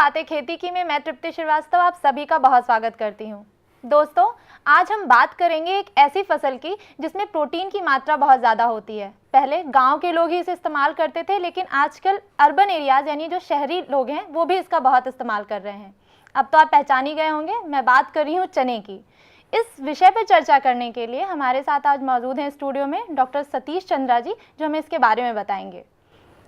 बातें खेती की में मैं तृप्ति श्रीवास्तव आप सभी का बहुत स्वागत करती हूँ। दोस्तों, आज हम बात करेंगे एक ऐसी फसल की जिसमें प्रोटीन की मात्रा बहुत ज़्यादा होती है। पहले गांव के लोग ही इसे इस्तेमाल करते थे, लेकिन आजकल अर्बन एरियाज यानी जो शहरी लोग हैं वो भी इसका बहुत इस्तेमाल कर रहे हैं। अब तो आप पहचान ही गए होंगे, मैं बात कर रही हूँ चने की। इस विषय पर चर्चा करने के लिए हमारे साथ आज मौजूद हैं स्टूडियो में डॉक्टर सतीश चंद्रा जी, जो हमें इसके बारे में बताएंगे।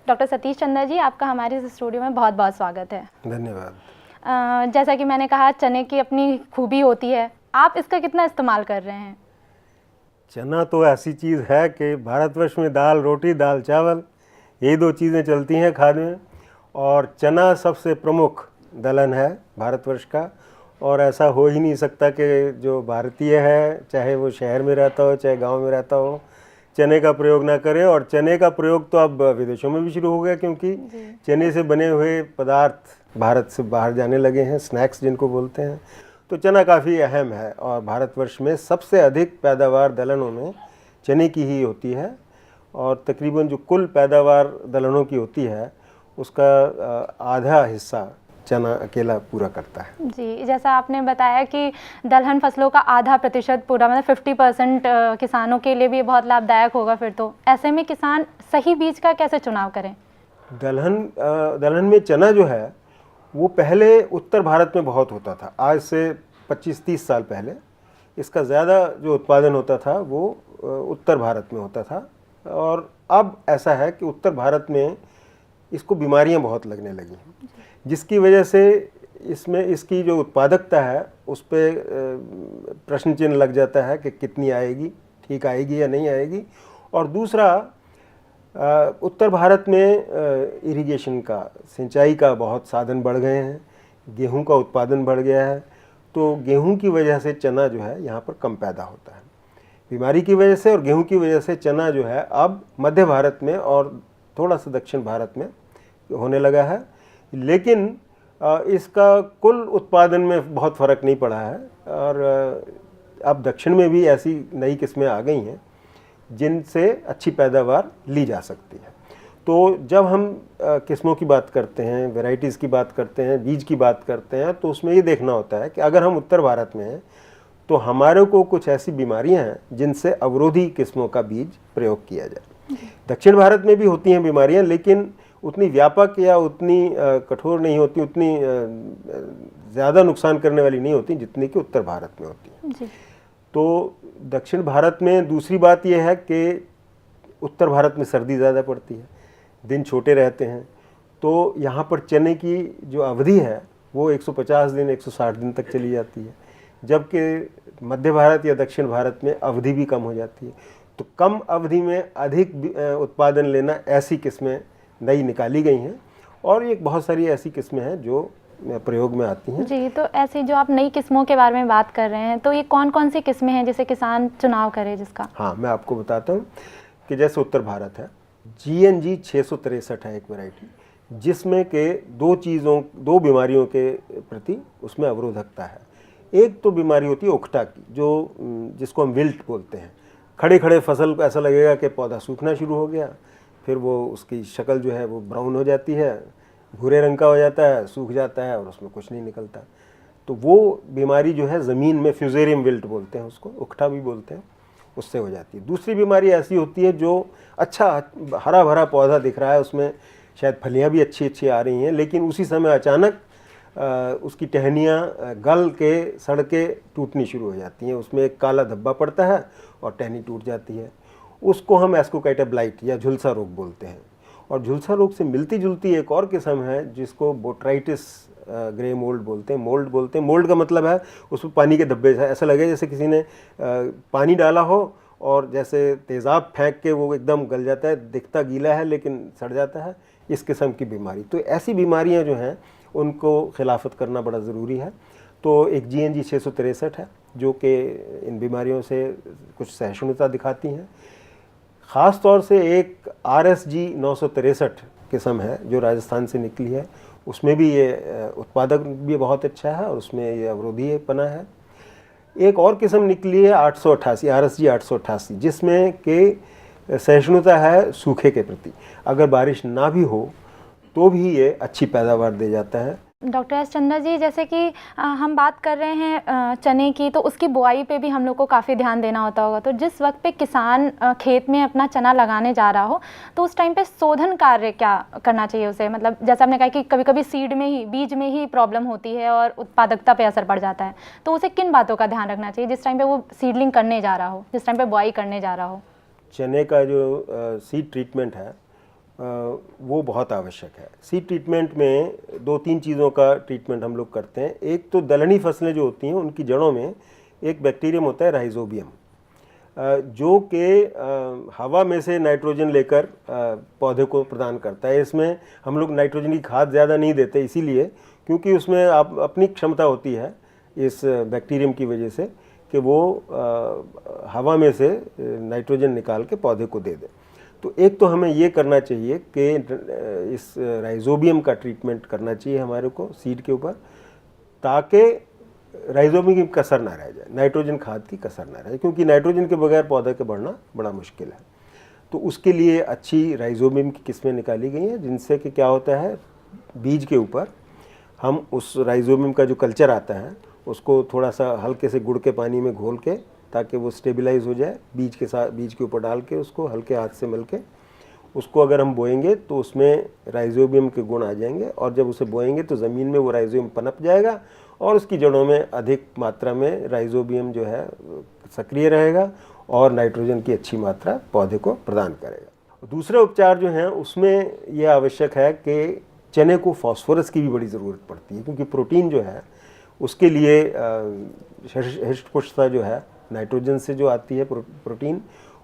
डॉक्टर सतीश चंद्रा जी, आपका हमारे इस स्टूडियो में बहुत बहुत स्वागत है। धन्यवाद। जैसा कि मैंने कहा, चने की अपनी खूबी होती है, आप इसका कितना इस्तेमाल कर रहे हैं? चना तो ऐसी चीज़ है कि भारतवर्ष में दाल रोटी दाल चावल यही दो चीज़ें चलती हैं खाने में, और चना सबसे प्रमुख दलहन है भारतवर्ष का। और ऐसा हो ही नहीं सकता कि जो भारतीय है, चाहे वो शहर में रहता हो चाहे गांव में रहता हो, चने का प्रयोग ना करें। और चने का प्रयोग तो अब विदेशों में भी शुरू हो गया, क्योंकि चने से बने हुए पदार्थ भारत से बाहर जाने लगे हैं, स्नैक्स जिनको बोलते हैं। तो चना काफ़ी अहम है, और भारतवर्ष में सबसे अधिक पैदावार दलहनों में चने की ही होती है। और तकरीबन जो कुल पैदावार दलहनों की होती है उसका आधा हिस्सा चना अकेला पूरा करता है। जी, जैसा आपने बताया कि दलहन फसलों का आधा प्रतिशत पूरा, मतलब 50% किसानों के लिए भी बहुत लाभदायक होगा। फिर तो ऐसे में किसान सही बीज का कैसे चुनाव करें? दलहन में चना जो है वो पहले उत्तर भारत में बहुत होता था। आज से 25-30 साल पहले इसका ज़्यादा जो उत्पादन होता था वो उत्तर भारत में होता था। और अब ऐसा है कि उत्तर भारत में इसको बीमारियां बहुत लगने लगी हैं, जिसकी वजह से इसमें इसकी जो उत्पादकता है उस पर प्रश्न चिन्ह लग जाता है कि कितनी आएगी, ठीक आएगी या नहीं आएगी। और दूसरा, उत्तर भारत में इरिगेशन का, सिंचाई का बहुत साधन बढ़ गए हैं, गेहूं का उत्पादन बढ़ गया है। तो गेहूं की वजह से चना जो है यहाँ पर कम पैदा होता है, बीमारी की वजह से। और गेहूं की वजह से चना जो है अब मध्य भारत में और थोड़ा सा दक्षिण भारत में होने लगा है, लेकिन इसका कुल उत्पादन में बहुत फ़र्क नहीं पड़ा है। और अब दक्षिण में भी ऐसी नई किस्में आ गई हैं जिनसे अच्छी पैदावार ली जा सकती है। तो जब हम किस्मों की बात करते हैं, वैरायटीज़ की बात करते हैं, बीज की बात करते हैं, तो उसमें ये देखना होता है कि अगर हम उत्तर भारत में हैं तो हमारे को कुछ ऐसी बीमारियां हैं जिनसे अवरोधी किस्मों का बीज प्रयोग किया जाए। दक्षिण भारत में भी होती हैं बीमारियां, लेकिन उतनी व्यापक या उतनी कठोर नहीं होती, उतनी ज़्यादा नुकसान करने वाली नहीं होती जितनी कि उत्तर भारत में होती है। तो दक्षिण भारत में दूसरी बात यह है कि उत्तर भारत में सर्दी ज़्यादा पड़ती है, दिन छोटे रहते हैं। तो यहाँ पर चने की जो अवधि है वो 150 दिन 160 दिन तक चली जाती है, जबकि मध्य भारत या दक्षिण भारत में अवधि भी कम हो जाती है। तो कम अवधि में अधिक उत्पादन लेना, ऐसी किस्में नई निकाली गई हैं, और एक बहुत सारी ऐसी किस्में हैं जो प्रयोग में आती हैं। जी, तो ऐसी जो आप नई किस्मों के बारे में बात कर रहे हैं, तो ये कौन कौन सी किस्में हैं जिसे किसान चुनाव करे जिसका? हाँ, मैं आपको बताता हूँ कि जैसे उत्तर भारत है, GNG 663 है एक वैरायटी, जिसमें के दो बीमारियों के प्रति उसमें अवरोधकता है। एक तो बीमारी होती है उकठा की, जिसको हम विल्ट बोलते हैं। खड़े खड़े फसल को ऐसा लगेगा कि पौधा सूखना शुरू हो गया, फिर वो उसकी शक्ल जो है वो ब्राउन हो जाती है, भूरे रंग का हो जाता है, सूख जाता है और उसमें कुछ नहीं निकलता। तो वो बीमारी जो है ज़मीन में फ्यूजेरियम विल्ट बोलते हैं उसको, उकठा भी बोलते हैं, उससे हो जाती है। दूसरी बीमारी ऐसी होती है जो अच्छा हरा भरा पौधा दिख रहा है, उसमें शायद फलियाँ भी अच्छी अच्छी आ रही हैं, लेकिन उसी समय अचानक उसकी टहनियाँ गल के सड़ के टूटनी शुरू हो जाती हैं, उसमें एक काला धब्बा पड़ता है और टहनी टूट जाती है। उसको हम एस्कोकाइटा ब्लाइट या झुलसा रोग बोलते हैं। और झुलसा रोग से मिलती जुलती एक और किस्म है जिसको बोट्राइटिस ग्रे मोल्ड बोलते हैं। मोल्ड का मतलब है उसमें पानी के धब्बे, ऐसा लगे जैसे किसी ने पानी डाला हो और जैसे तेज़ाब फेंक के वो एकदम गल जाता है, दिखता गीला है लेकिन सड़ जाता है, इस किस्म की बीमारी। तो ऐसी बीमारियां जो हैं उनको खिलाफत करना बड़ा ज़रूरी है। तो एक GNG 663 है जो कि इन बीमारियों से कुछ सहिष्णुता दिखाती हैं। ख़ास तौर से एक RSG 963 किस्म है जो राजस्थान से निकली है, उसमें भी ये उत्पादक भी बहुत अच्छा है और उसमें ये अवरोधी पना है। एक और किस्म निकली है 888 RSG 888, जिसमें के सहिष्णुता है सूखे के प्रति। अगर बारिश ना भी हो तो भी ये अच्छी पैदावार दे जाता है। डॉक्टर एस चंद्रा जी, जैसे कि हम बात कर रहे हैं चने की, तो उसकी बुआई पे भी हम लोग को काफ़ी ध्यान देना होता होगा। तो जिस वक्त पे किसान खेत में अपना चना लगाने जा रहा हो, तो उस टाइम पे शोधन कार्य क्या करना चाहिए उसे? मतलब जैसे आपने कहा कि कभी कभी सीड में ही, बीज में ही प्रॉब्लम होती है और उत्पादकता पे असर पड़ जाता है, तो उसे किन बातों का ध्यान रखना चाहिए जिस टाइम पे वो सीडलिंग करने जा रहा हो, जिस टाइम पे बुआई करने जा रहा हो? चने का जो सीड ट्रीटमेंट है वो बहुत आवश्यक है। सीड ट्रीटमेंट में 2-3 चीज़ों का ट्रीटमेंट हम लोग करते हैं। एक तो दलहनी फसलें जो होती हैं उनकी जड़ों में एक बैक्टीरियम होता है राइजोबियम, जो कि हवा में से नाइट्रोजन लेकर पौधे को प्रदान करता है। इसमें हम लोग नाइट्रोजन की खाद ज़्यादा नहीं देते, इसीलिए क्योंकि उसमें आप अपनी क्षमता होती है इस बैक्टीरियम की वजह से कि वो हवा में से नाइट्रोजन निकाल के पौधे को दे दे। तो एक तो हमें ये करना चाहिए कि इस राइजोबियम का ट्रीटमेंट करना चाहिए हमारे को सीड के ऊपर, ताकि राइजोबियम की कसर ना रह जाए, नाइट्रोजन खाद की कसर ना रह जाए, क्योंकि नाइट्रोजन के बगैर पौधे के बढ़ना बड़ा मुश्किल है। तो उसके लिए अच्छी राइजोबियम की किस्में निकाली गई हैं, जिनसे कि क्या होता है, बीज के ऊपर हम उस राइजोबियम का जो कल्चर आता है उसको थोड़ा सा हल्के से गुड़ के पानी में घोल के, ताकि वो स्टेबलाइज हो जाए, बीज के साथ बीज के ऊपर डाल के उसको हल्के हाथ से मिल के उसको अगर हम बोएंगे तो उसमें राइजोबियम के गुण आ जाएंगे, और जब उसे बोएंगे तो ज़मीन में वो राइजोबियम पनप जाएगा और उसकी जड़ों में अधिक मात्रा में राइजोबियम जो है सक्रिय रहेगा और नाइट्रोजन की अच्छी मात्रा पौधे को प्रदान करेगा। दूसरे उपचार जो हैं उसमें यह आवश्यक है कि चने को फास्फोरस की भी बड़ी ज़रूरत पड़ती है, क्योंकि प्रोटीन जो है उसके लिए हृष्ट-पुष्टता जो है नाइट्रोजन से जो आती है प्रोटीन,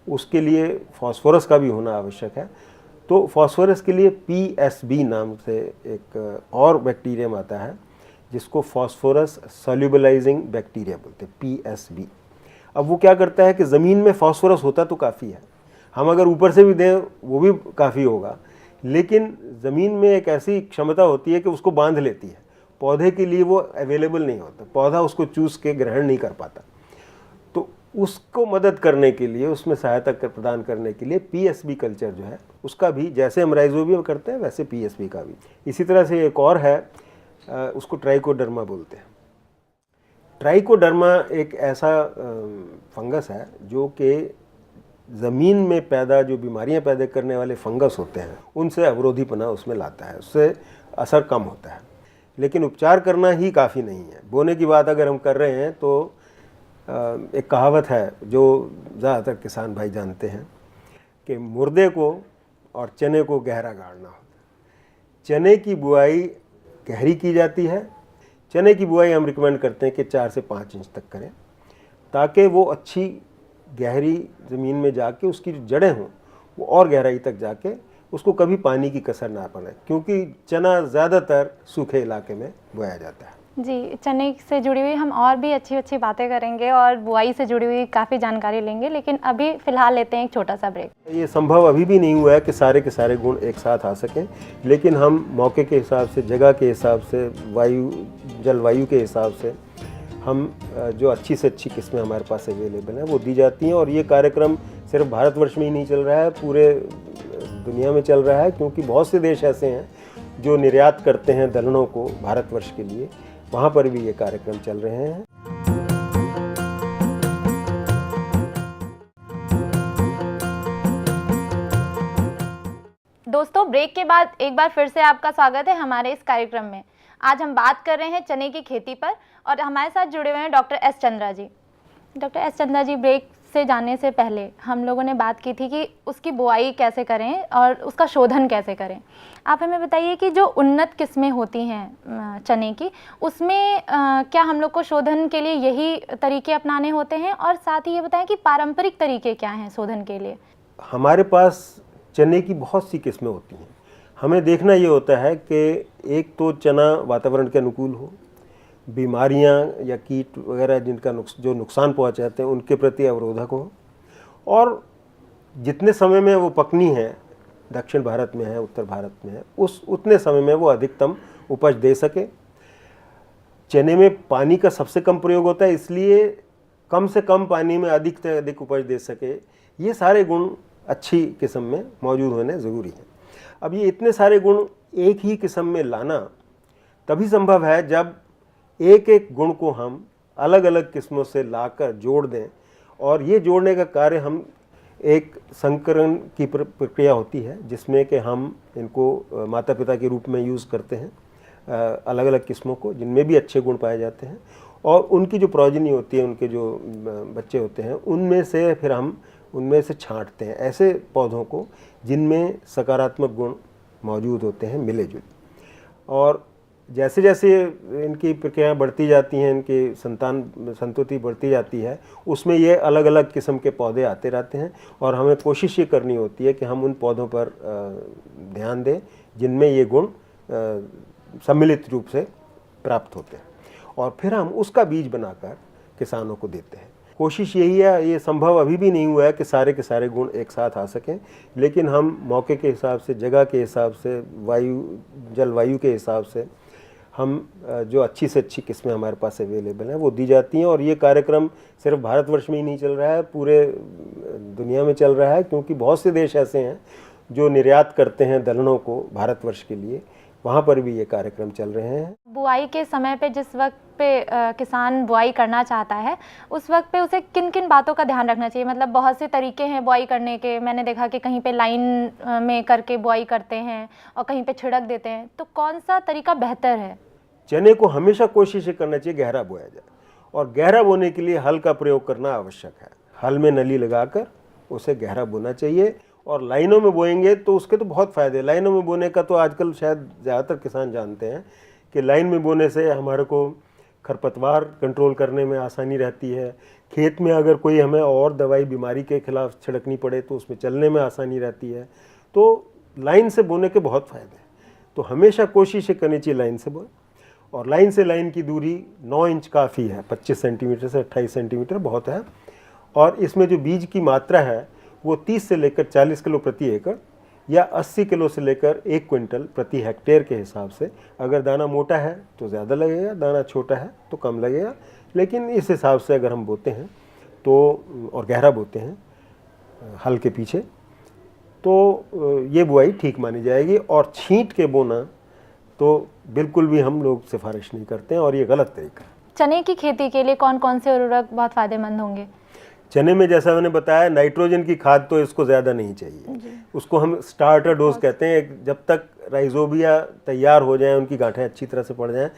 उसके लिए फास्फोरस का भी होना आवश्यक है। तो फास्फोरस के लिए PSB नाम से एक और बैक्टीरियम आता है जिसको फास्फोरस सोल्यूबलाइजिंग बैक्टीरिया बोलते हैं, PSB। अब वो क्या करता है कि ज़मीन में फास्फोरस होता तो काफ़ी है, हम अगर ऊपर से भी दें वो भी काफ़ी होगा, लेकिन ज़मीन में एक ऐसी क्षमता होती है कि उसको बांध लेती है, पौधे के लिए वो अवेलेबल नहीं होता, पौधा उसको चूस के ग्रहण नहीं कर पाता। तो उसको मदद करने के लिए, उसमें सहायता प्रदान करने के लिए PSB कल्चर जो है उसका भी, जैसे हम राइजोबियम करते हैं वैसे PSB का भी। इसी तरह से एक और है, उसको ट्राइकोडर्मा बोलते हैं। ट्राइकोडर्मा एक ऐसा फंगस है जो कि ज़मीन में पैदा जो बीमारियां पैदा करने वाले फंगस होते हैं उनसे अवरोधीपना उसमें लाता है, उससे असर कम होता है, लेकिन उपचार करना ही काफ़ी नहीं है। बोने की बात अगर हम कर रहे हैं तो एक कहावत है जो ज़्यादातर किसान भाई जानते हैं कि मुर्दे को और चने को गहरा गाड़ना होता है। चने की बुआई गहरी की जाती है, चने की बुआई हम रिकमेंड करते हैं कि 4 से 5 इंच तक करें, ताकि वो अच्छी गहरी ज़मीन में जाके उसकी जो जड़ें हों वो और गहराई तक जाके उसको कभी पानी की कसर ना पड़े, क्योंकि चना ज़्यादातर सूखे इलाके में बोया जाता है। जी, चने से जुड़ी हुई हम और भी अच्छी अच्छी बातें करेंगे और बुआई से जुड़ी हुई काफ़ी जानकारी लेंगे, लेकिन अभी फ़िलहाल लेते हैं एक छोटा सा ब्रेक। ये संभव अभी भी नहीं हुआ है कि सारे के सारे गुण एक साथ आ सकें, लेकिन हम मौके के हिसाब से, जगह के हिसाब से, जलवायु के हिसाब से हम जो अच्छी से अच्छी किस्में हमारे पास अवेलेबल हैं वो दी जाती हैं। और ये कार्यक्रम सिर्फ भारतवर्ष में ही नहीं चल रहा है, पूरे दुनिया में चल रहा है, क्योंकि बहुत से देश ऐसे हैं जो निर्यात करते हैं दलहनों को भारतवर्ष के लिए, वहाँ पर भी ये कार्यक्रम चल रहे हैं। दोस्तों, ब्रेक के बाद एक बार फिर से आपका स्वागत है हमारे इस कार्यक्रम में। आज हम बात कर रहे हैं चने की खेती पर और हमारे साथ जुड़े हुए हैं डॉक्टर एस चंद्रा जी। डॉक्टर एस चंद्रा जी, ब्रेक से जाने से पहले हम लोगों ने बात की थी कि उसकी बुआई कैसे करें और उसका शोधन कैसे करें। आप हमें बताइए कि जो उन्नत किस्में होती हैं चने की, उसमें क्या हम लोग को शोधन के लिए यही तरीके अपनाने होते हैं, और साथ ही ये बताएं कि पारंपरिक तरीके क्या हैं शोधन के लिए? हमारे पास चने की बहुत सी किस्में होती हैं। हमें देखना ये होता है कि एक तो चना वातावरण के अनुकूल हो, बीमारियां या कीट वगैरह जिनका जो नुकसान पहुंचाते हैं उनके प्रति अवरोधक हो, और जितने समय में वो पकनी है, दक्षिण भारत में है, उत्तर भारत में है, उतने समय में वो अधिकतम उपज दे सके। चने में पानी का सबसे कम प्रयोग होता है, इसलिए कम से कम पानी में अधिक से अधिक उपज दे सके। ये सारे गुण अच्छी किस्म में मौजूद होने ज़रूरी हैं। अब ये इतने सारे गुण एक ही किस्म में लाना तभी संभव है जब एक एक गुण को हम अलग अलग किस्मों से लाकर जोड़ दें, और ये जोड़ने का कार्य हम एक संकरण की प्रक्रिया होती है जिसमें कि हम इनको माता पिता के रूप में यूज़ करते हैं अलग अलग किस्मों को जिनमें भी अच्छे गुण पाए जाते हैं, और उनकी जो प्रोजनी होती है, उनके जो बच्चे होते हैं, उनमें से फिर हम उनमें से छांटते हैं ऐसे पौधों को जिनमें सकारात्मक गुण मौजूद होते हैं मिले जुले। और जैसे जैसे इनकी प्रक्रियाएँ बढ़ती जाती हैं, इनकी संतति बढ़ती जाती है, उसमें ये अलग अलग किस्म के पौधे आते रहते हैं, और हमें कोशिश ये करनी होती है कि हम उन पौधों पर ध्यान दें जिनमें ये गुण सम्मिलित रूप से प्राप्त होते हैं, और फिर हम उसका बीज बनाकर किसानों को देते हैं। कोशिश यही है, ये संभव अभी भी नहीं हुआ है कि सारे के सारे गुण एक साथ आ सकें, लेकिन हम मौके के हिसाब से, जगह के हिसाब से, जलवायु के हिसाब से हम जो अच्छी से अच्छी किस्में हमारे पास अवेलेबल हैं वो दी जाती हैं। और ये कार्यक्रम सिर्फ भारतवर्ष में ही नहीं चल रहा है, पूरे दुनिया में चल रहा है, क्योंकि बहुत से देश ऐसे हैं जो निर्यात करते हैं दलहनों को भारतवर्ष के लिए, वहाँ पर भी ये कार्यक्रम चल रहे हैं। बुआई के समय पे जिस वक्त पे किसान बुआई करना चाहता है, उस वक्त पे उसे किन किन बातों का ध्यान रखना चाहिए? मतलब बहुत से तरीके हैं बुआई करने के, मैंने देखा कि कहीं पे लाइन में करके बुआई करते हैं और कहीं पे छिड़क देते हैं, तो कौन सा तरीका बेहतर है? चने को हमेशा कोशिश ये करना चाहिए गहरा बोया जाए, और गहरा बोने के लिए हल का प्रयोग करना आवश्यक है। हल में नली लगाकर उसे गहरा बोना चाहिए, और लाइनों में बोएंगे तो उसके तो बहुत फ़ायदे। लाइनों में बोने का तो आजकल शायद ज़्यादातर किसान जानते हैं कि लाइन में बोने से हमारे को खरपतवार कंट्रोल करने में आसानी रहती है। खेत में अगर कोई हमें और दवाई बीमारी के खिलाफ छिड़कनी पड़े तो उसमें चलने में आसानी रहती है। तो लाइन से बोने के बहुत फ़ायदे हैं, तो हमेशा कोशिश करनी चाहिए लाइन से बोए। और लाइन से लाइन की दूरी 9 इंच काफ़ी है, 25 सेंटीमीटर से 28 सेंटीमीटर बहुत है। और इसमें जो बीज की मात्रा है वो 30 से लेकर 40 किलो प्रति एकड़ या 80 किलो से लेकर 1 क्विंटल प्रति हेक्टेयर के हिसाब से। अगर दाना मोटा है तो ज़्यादा लगेगा, दाना छोटा है तो कम लगेगा, लेकिन इस हिसाब से अगर हम बोते हैं तो, और गहरा बोते हैं हल के पीछे, तो ये बुआई ठीक मानी जाएगी। और छींट के बोना तो बिल्कुल भी हम लोग सिफारिश नहीं करते हैं, और ये गलत तरीका है। चने की खेती के लिए कौन कौन से उर्वरक बहुत फ़ायदेमंद होंगे? चने में जैसा मैंने बताया, नाइट्रोजन की खाद तो इसको ज़्यादा नहीं चाहिए, उसको हम स्टार्टर डोज कहते हैं। जब तक राइजोबिया तैयार हो जाए, उनकी गांठें अच्छी तरह से पड़ जाएं,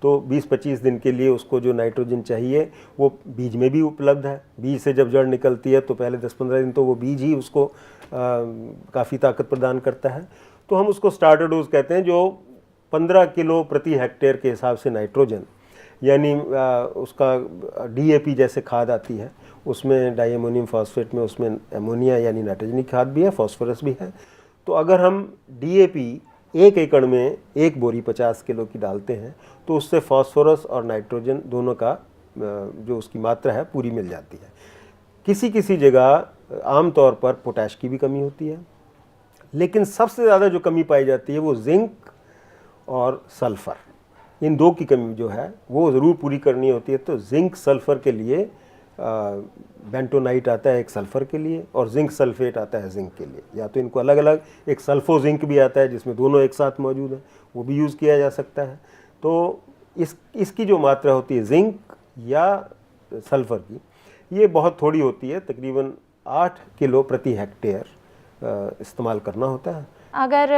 तो 20-25 दिन के लिए उसको जो नाइट्रोजन चाहिए वो बीज में भी उपलब्ध है। बीज से जब जड़ निकलती है तो पहले 10-15 दिन तो वो बीज ही उसको काफ़ी ताकत प्रदान करता है। तो हम उसको स्टार्टर डोज कहते हैं, जो 15 किलो प्रति हेक्टेयर के हिसाब से नाइट्रोजन, यानी उसका DAP जैसे खाद आती है, उसमें डाइअमोनियम फॉस्फेट में उसमें अमोनिया यानी नाइट्रोजनी खाद भी है, फास्फोरस भी है। तो अगर हम DAP 1 एकड़ में 1 बोरी 50 किलो की डालते हैं तो उससे फास्फोरस और नाइट्रोजन दोनों का जो उसकी मात्रा है पूरी मिल जाती है। किसी किसी जगह आमतौर पर पोटैश की भी कमी होती है, लेकिन सबसे ज़्यादा जो कमी पाई जाती है वो जिंक और सल्फ़र, इन दो की कमी जो है वो ज़रूर पूरी करनी होती है। तो जिंक सल्फ़र के लिए बेंटोनाइट आता है एक सल्फ़र के लिए, और जिंक सल्फेट आता है जिंक के लिए, या तो इनको अलग अलग, एक सल्फो जिंक भी आता है जिसमें दोनों एक साथ मौजूद हैं, वो भी यूज़ किया जा सकता है। तो इसकी जो मात्रा होती है जिंक या सल्फ़र की, ये बहुत थोड़ी होती है, तकरीबन 8 किलो प्रति हेक्टेयर इस्तेमाल करना होता है। अगर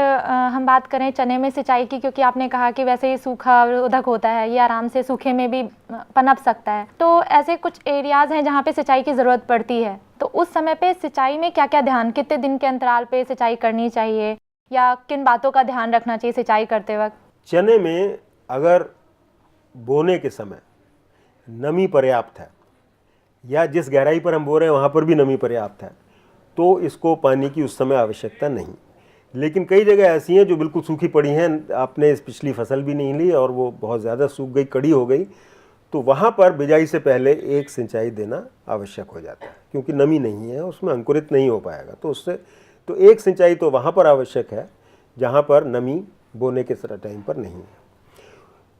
हम बात करें चने में सिंचाई की, क्योंकि आपने कहा कि वैसे ही सूखा उधक होता है, ये आराम से सूखे में भी पनप सकता है, तो ऐसे कुछ एरियाज़ हैं जहाँ पे सिंचाई की ज़रूरत पड़ती है, तो उस समय पे सिंचाई में क्या क्या ध्यान, कितने दिन के अंतराल पे सिंचाई करनी चाहिए, या किन बातों का ध्यान रखना चाहिए सिंचाई करते वक्त? चने में अगर बोने के समय नमी पर्याप्त है, या जिस गहराई पर हम बो रहे हैं वहाँ पर भी नमी पर्याप्त है, तो इसको पानी की उस समय आवश्यकता नहीं। लेकिन कई जगह ऐसी हैं जो बिल्कुल सूखी पड़ी हैं, आपने इस पिछली फसल भी नहीं ली और वो बहुत ज़्यादा सूख गई, कड़ी हो गई, तो वहाँ पर बिजाई से पहले एक सिंचाई देना आवश्यक हो जाता है, क्योंकि नमी नहीं है, उसमें अंकुरित नहीं हो पाएगा। तो उससे तो एक सिंचाई तो वहाँ पर आवश्यक है जहाँ पर नमी बोने के टाइम पर नहीं है।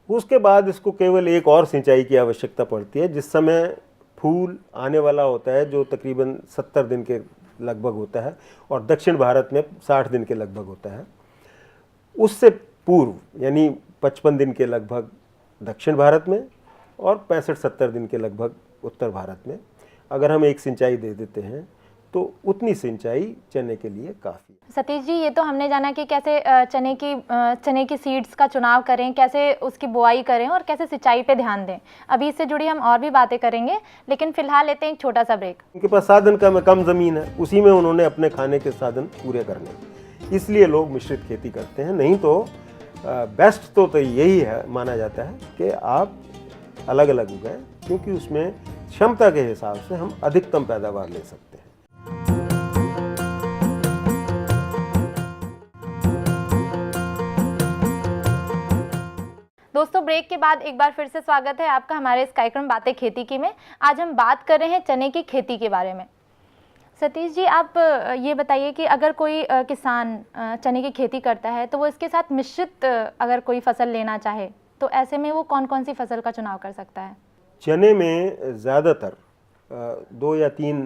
उसके बाद इसको केवल एक और सिंचाई की आवश्यकता पड़ती है जिस समय फूल आने वाला होता है, जो तकरीबन 70 दिन के लगभग होता है, और दक्षिण भारत में 60 दिन के लगभग होता है। उससे पूर्व यानी 55 दिन के लगभग दक्षिण भारत में और 65-70 दिन के लगभग उत्तर भारत में अगर हम एक सिंचाई दे देते हैं तो उतनी सिंचाई चने के लिए काफ़ी है। सतीश जी, ये तो हमने जाना कि कैसे चने की सीड्स का चुनाव करें, कैसे उसकी बुआई करें और कैसे सिंचाई पे ध्यान दें। अभी इससे जुड़ी हम और भी बातें करेंगे, लेकिन फिलहाल लेते हैं एक छोटा सा ब्रेक। उनके पास साधन कम ज़मीन है, उसी में उन्होंने अपने खाने के साधन पूरे करने, इसलिए लोग मिश्रित खेती करते हैं। नहीं तो बेस्ट तो यही है, माना जाता है कि आप अलग अलग उगाएं, क्योंकि उसमें क्षमता के हिसाब से हम अधिकतम पैदावार ले सकते हैं। दोस्तों, ब्रेक के बाद एक बार फिर से स्वागत है आपका हमारे इस कार्यक्रम बातें खेती की में। आज हम बात कर रहे हैं चने की खेती के बारे में। सतीश जी, आप ये बताइए कि अगर कोई किसान चने की खेती करता है तो वो इसके साथ मिश्रित अगर कोई फसल लेना चाहे तो ऐसे में वो कौन कौन सी फसल का चुनाव कर सकता है? चने में ज़्यादातर 2 या 3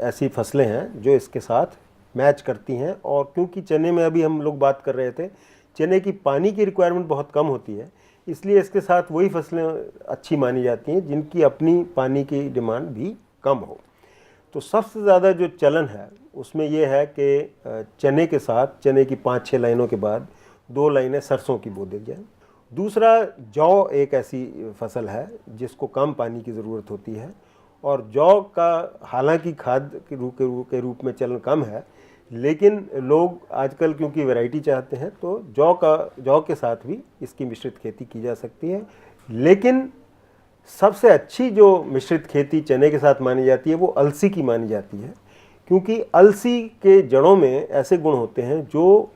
ऐसी फसलें हैं जो इसके साथ मैच करती हैं। और क्योंकि चने में अभी हम लोग बात कर रहे थे, चने की पानी की रिक्वायरमेंट बहुत कम होती है, इसलिए इसके साथ वही फसलें अच्छी मानी जाती हैं जिनकी अपनी पानी की डिमांड भी कम हो। तो सबसे ज़्यादा जो चलन है उसमें यह है कि चने के साथ चने की 5-6 लाइनों के बाद 2 लाइनें सरसों की बो दी जाए। दूसरा, जौ एक ऐसी फसल है जिसको कम पानी की ज़रूरत होती है और जौ का हालांकि खाद के रूप में चलन कम है, लेकिन लोग आजकल क्योंकि वैरायटी चाहते हैं तो जौ के साथ भी इसकी मिश्रित खेती की जा सकती है। लेकिन सबसे अच्छी जो मिश्रित खेती चने के साथ मानी जाती है वो अलसी की मानी जाती है, क्योंकि अलसी के जड़ों में ऐसे गुण होते हैं जो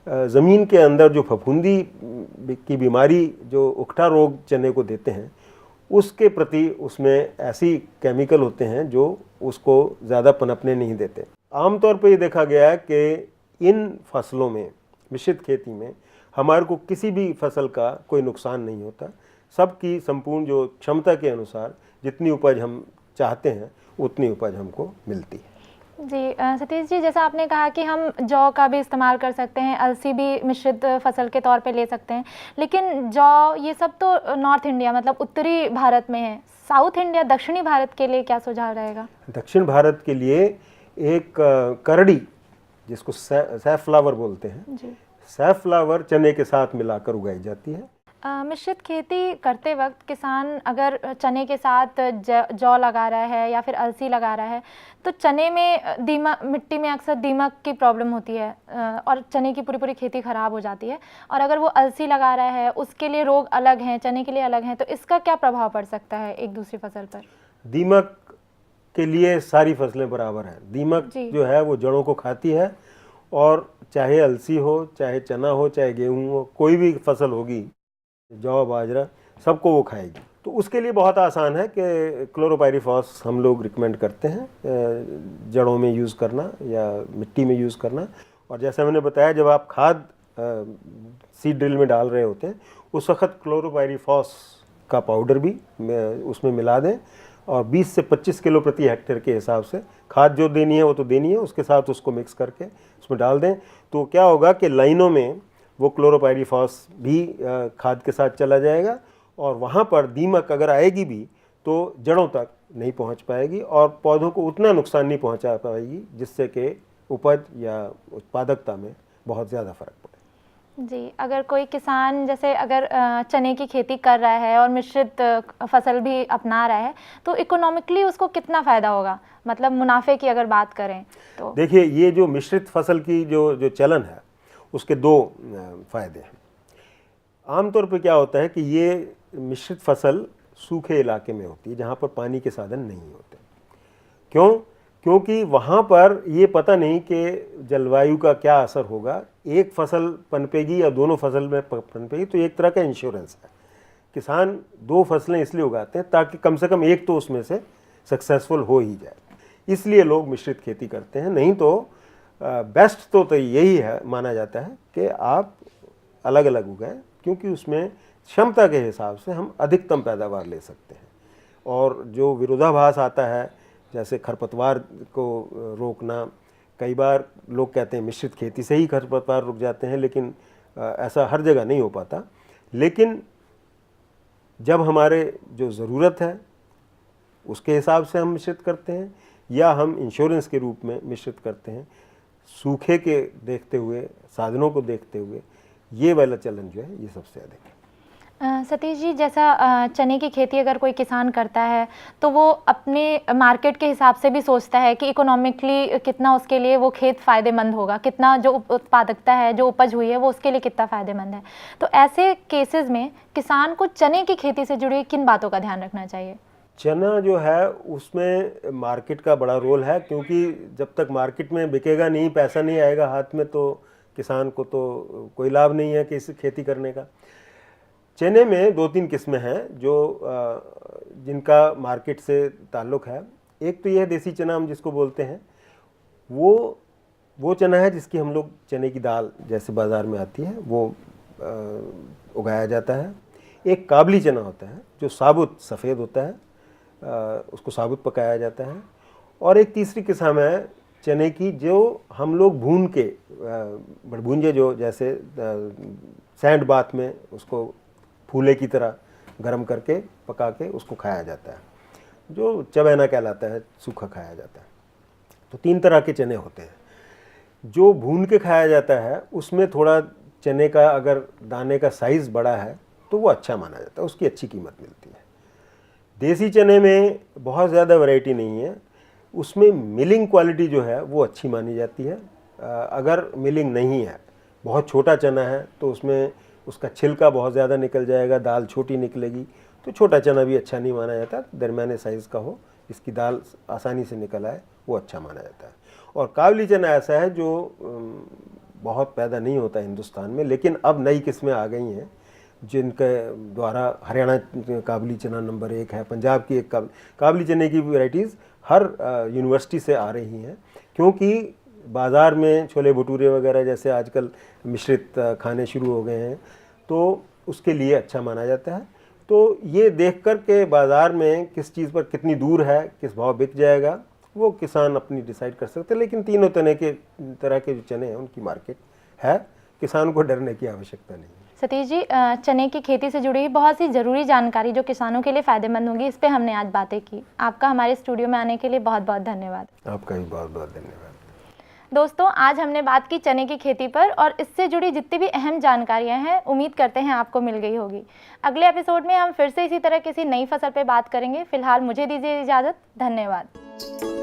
ज़मीन के अंदर जो फफूंदी की बीमारी, जो उकठा रोग चने को देते हैं, उसके प्रति उसमें ऐसी केमिकल होते हैं जो उसको ज़्यादा पनपने नहीं देते। आमतौर पर ये देखा गया है कि इन फसलों में, मिश्रित खेती में, हमारे को किसी भी फसल का कोई नुकसान नहीं होता। सबकी संपूर्ण जो क्षमता के अनुसार जितनी उपज हम चाहते हैं उतनी उपज हमको मिलती है। जी सतीश जी, जैसा आपने कहा कि हम जौ का भी इस्तेमाल कर सकते हैं, अलसी भी मिश्रित फसल के तौर पे ले सकते हैं, लेकिन जौ ये सब तो नॉर्थ इंडिया मतलब उत्तरी भारत में है। साउथ इंडिया, दक्षिणी भारत के लिए क्या सुझाव रहेगा? दक्षिण भारत के लिए एक करड़ी, जिसको सैफ्लावर बोलते हैं, सैफ्लावर चने के साथ मिलाकर उगाई जाती है। मिश्रित खेती करते वक्त किसान अगर चने के साथ जौ लगा रहा है या फिर अलसी लगा रहा है तो चने में मिट्टी में अक्सर दीमक की प्रॉब्लम होती है और चने की पूरी खेती ख़राब हो जाती है। और अगर वो अलसी लगा रहा है उसके लिए रोग अलग हैं, चने के लिए अलग हैं, तो इसका क्या प्रभाव पड़ सकता है एक दूसरी फसल पर? दीमक के लिए सारी फसलें बराबर हैं। दीमक जो है वो जड़ों को खाती है, और चाहे अलसी हो, चाहे चना हो, चाहे गेहूँ हो, कोई भी फसल होगी, जौ बाजरा, सबको वो खाएगी। तो उसके लिए बहुत आसान है कि क्लोरोपाइरीफॉस हम लोग रिकमेंड करते हैं जड़ों में यूज़ करना या मिट्टी में यूज़ करना। और जैसे मैंने बताया, जब आप खाद सीड ड्रिल में डाल रहे होते हैं उस वक्त क्लोरोपाइरीफॉस का पाउडर भी उसमें मिला दें, और 20 से 25 किलो प्रति हेक्टेयर के हिसाब से खाद जो देनी है वो तो देनी है, उसके साथ उसको मिक्स करके उसमें डाल दें। तो क्या होगा कि लाइनों में वो क्लोरोपाइरीफॉस भी खाद के साथ चला जाएगा, और वहाँ पर दीमक अगर आएगी भी तो जड़ों तक नहीं पहुँच पाएगी और पौधों को उतना नुकसान नहीं पहुँचा पाएगी जिससे कि उपज या उत्पादकता में बहुत ज़्यादा फर्क पड़े। जी, अगर कोई किसान जैसे अगर चने की खेती कर रहा है और मिश्रित फसल भी अपना रहा है तो इकोनॉमिकली उसको कितना फ़ायदा होगा, मतलब मुनाफे की अगर बात करें तो? देखिए, ये जो मिश्रित फसल की जो चलन है उसके 2 फ़ायदे हैं। आमतौर पर क्या होता है कि ये मिश्रित फसल सूखे इलाके में होती है जहाँ पर पानी के साधन नहीं होते। क्यों? क्योंकि वहाँ पर ये पता नहीं कि जलवायु का क्या असर होगा, एक फसल पनपेगी या दोनों फसल में पनपेगी, तो एक तरह का इंश्योरेंस है। किसान 2 फसलें इसलिए उगाते हैं ताकि कम से कम एक तो उसमें से सक्सेसफुल हो ही जाए, इसलिए लोग मिश्रित खेती करते हैं। नहीं तो बेस्ट तो यही है, माना जाता है कि आप अलग अलग उगाएं, क्योंकि उसमें क्षमता के हिसाब से हम अधिकतम पैदावार ले सकते हैं। और जो विरोधाभास आता है, जैसे खरपतवार को रोकना, कई बार लोग कहते हैं मिश्रित खेती से ही खरपतवार रुक जाते हैं, लेकिन ऐसा हर जगह नहीं हो पाता, लेकिन जब हमारे जो ज़रूरत है उसके हिसाब से हम मिश्रित करते हैं, या हम इंश्योरेंस के रूप में मिश्रित करते हैं, सूखे के देखते हुए, साधनों को देखते हुए। ये वाला चलन जो है ये सबसे अधिक है। सतीश जी, जैसा चने की खेती अगर कोई किसान करता है तो वो अपने मार्केट के हिसाब से भी सोचता है कि इकोनॉमिकली कितना उसके लिए वो खेत फ़ायदेमंद होगा, कितना जो उत्पादकता है, जो उपज हुई है वो उसके लिए कितना फ़ायदेमंद है। तो ऐसे केसेस में किसान को चने की खेती से जुड़ी किन बातों का ध्यान रखना चाहिए? चना जो है उसमें मार्केट का बड़ा रोल है, क्योंकि जब तक मार्केट में बिकेगा नहीं, पैसा नहीं आएगा हाथ में, तो किसान को तो कोई लाभ नहीं है कि इस खेती करने का। चने में 2-3 किस्में हैं जो जिनका मार्केट से ताल्लुक़ है। एक तो यह देसी चना हम जिसको बोलते हैं, वो चना है जिसकी हम लोग चने की दाल जैसे बाज़ार में आती है वो उगाया जाता है। एक काबली चना होता है जो साबुत सफ़ेद होता है, उसको साबुत पकाया जाता है। और एक तीसरी किस्म है चने की जो हम लोग भून के बड़भूंजे, जो जैसे सैंड बाथ में उसको फूले की तरह गर्म करके पका के उसको खाया जाता है, जो चबैना कहलाता है, सूखा खाया जाता है। तो 3 तरह के चने होते हैं। जो भून के खाया जाता है उसमें थोड़ा चने का अगर दाने का साइज़ बड़ा है तो वो अच्छा माना जाता है, उसकी अच्छी कीमत मिलती है। देसी चने में बहुत ज़्यादा वैरायटी नहीं है, उसमें मिलिंग क्वालिटी जो है वो अच्छी मानी जाती है। अगर मिलिंग नहीं है, बहुत छोटा चना है, तो उसमें उसका छिलका बहुत ज़्यादा निकल जाएगा, दाल छोटी निकलेगी, तो छोटा चना भी अच्छा नहीं माना जाता। दरमियाने साइज़ का हो, इसकी दाल आसानी से निकल आए, वो अच्छा माना जाता है। और काबली चना ऐसा है जो बहुत पैदा नहीं होता हिंदुस्तान में, लेकिन अब नई किस्में आ गई हैं जिनके द्वारा हरियाणा काबली चना नंबर 1 है, पंजाब की एक काबली चने की वैराइटीज़ हर यूनिवर्सिटी से आ रही हैं, क्योंकि बाज़ार में छोले भटूरे वगैरह जैसे आजकल मिश्रित खाने शुरू हो गए हैं, तो उसके लिए अच्छा माना जाता है। तो ये देख कर के बाज़ार में किस चीज़ पर कितनी दूर है, किस भाव बिक जाएगा, वो किसान अपनी डिसाइड कर सकते हैं। लेकिन तीनों तरह के जो चने हैं उनकी मार्केट है, किसान को डरने की आवश्यकता नहीं है। सतीश जी, चने की खेती से जुड़ी बहुत सी ज़रूरी जानकारी जो किसानों के लिए फ़ायदेमंद होगी, इस पे हमने आज बातें की। आपका हमारे स्टूडियो में आने के लिए बहुत बहुत धन्यवाद। आपका भी बहुत बहुत धन्यवाद। दोस्तों, आज हमने बात की चने की खेती पर, और इससे जुड़ी जितनी भी अहम जानकारियां हैं उम्मीद करते हैं आपको मिल गई होगी। अगले एपिसोड में हम फिर से इसी तरह किसी नई फसल पर बात करेंगे। फिलहाल मुझे दीजिए इजाज़त। धन्यवाद।